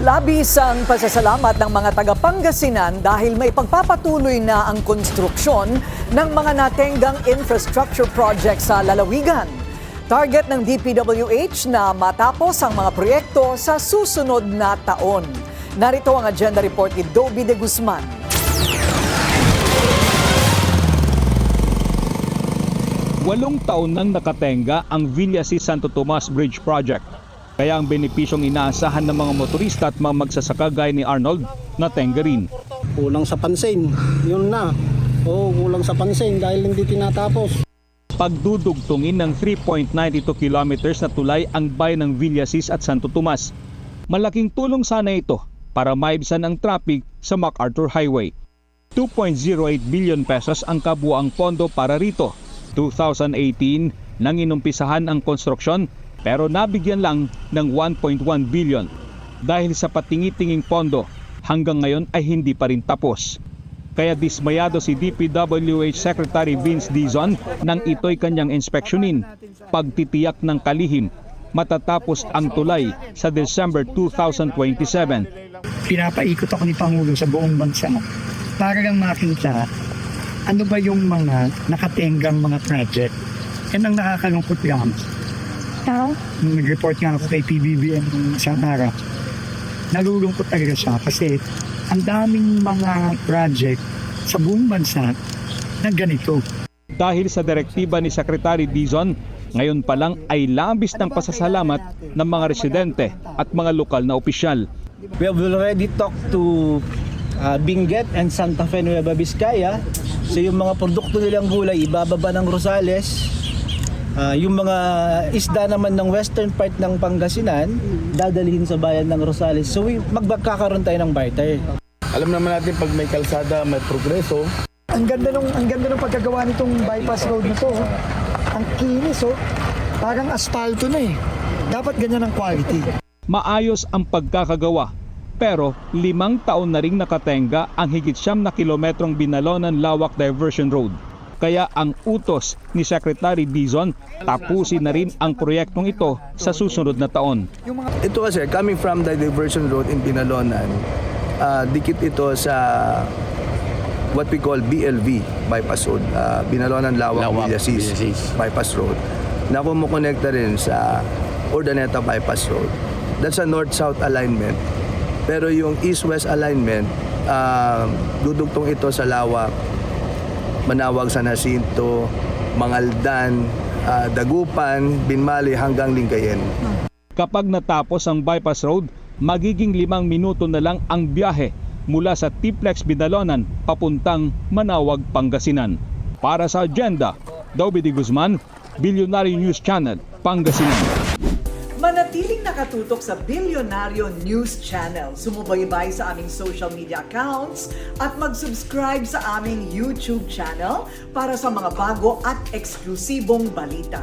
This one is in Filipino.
Labis ang pasasalamat ng mga taga-Pangasinan dahil may pagpapatuloy na ang konstruksyon ng mga natenggang infrastructure project sa lalawigan. Target ng DPWH na matapos ang mga proyekto sa susunod na taon. Narito ang agenda report ni Dobby de Guzman. Walong taon nang nakatenga ang Villasis Santo Tomas Bridge Project. Kaya ang benepisyong inaasahan ng mga motorista at mga magsasaka gaya ni Arnold na tenga rin. Kulang sa pansin, yun na. Oo, kulang sa pansin dahil hindi tinatapos. Pagdudugtungin ng 3.92 kilometers na tulay ang bayan ng Villasis at Santo Tomas. Malaking tulong sana ito para maibsan ang traffic sa MacArthur Highway. 2.08 billion pesos ang kabuuang pondo para rito. 2018 nang inumpisahan ang konstruksyon pero nabigyan lang ng 1.1 billion. Dahil sa patingi-tinging pondo, hanggang ngayon ay hindi pa rin tapos. Kaya dismayado si DPWH Secretary Vince Dizon nang ito'y kanyang inspeksyonin. Pagtitiyak ng kalihim, matatapos ang tulay sa December 2027. Pinapaikot ako ni Pangulo sa buong bansa para lang makita ano ba yung mga nakatenggang mga project. Yan ang nakakalungkot lang. Nag-report nga ako kay PBBM ng isang araw. Nalulungkot talaga siya kasi ang daming mga project sa buong bansa na ganito. Dahil sa direktiba ni Secretary Dizon, ngayon pa lang ay labis ng pasasalamat ng mga residente at mga lokal na opisyal. We have already talked to Benguet and Santa Fe Nueva Vizcaya. So yung mga produkto nilang gulay ibababa ng Rosales. Yung mga isda naman ng western part ng Pangasinan dadalhin sa bayan ng Rosales. So magkakaroon tayo ng barter. Alam naman natin pag may kalsada, may progreso. Ang ganda nung pagkagawa nitong bypass road na to. Ang kinis parang asfalto na eh. Dapat ganyan ang quality. Maayos ang pagkakagawa. Pero 5 taon na ring nakatenga ang higit 9 na kilometrong Binalonan Lawak Diversion Road. Kaya ang utos ni Secretary Dizon, tapusin na rin ang proyektong ito sa susunod na taon. Ito kasi, coming from the diversion road in Binalonan, dikit ito sa what we call BLV, Bypass Road, Binalonan Lawak Villasis Bypass Road, na kumukonekta rin sa Urdaneta Bypass Road. That's a north-south alignment. Pero yung east-west alignment, dudugtong ito sa Lawak, Manawag, San Jacinto, Mangaldan, Dagupan, Binmali hanggang Lingayen. Kapag natapos ang bypass road, magiging 5 minuto na lang ang biyahe mula sa Tiplex Binalonan papuntang Manawag, Pangasinan. Para sa agenda, Dobby de Guzman, Billionaire News Channel, Pangasinan. Manatiling nakatutok sa Billionario News Channel. Sumubaybay sa aming social media accounts at mag-subscribe sa aming YouTube channel para sa mga bago at eksklusibong balita.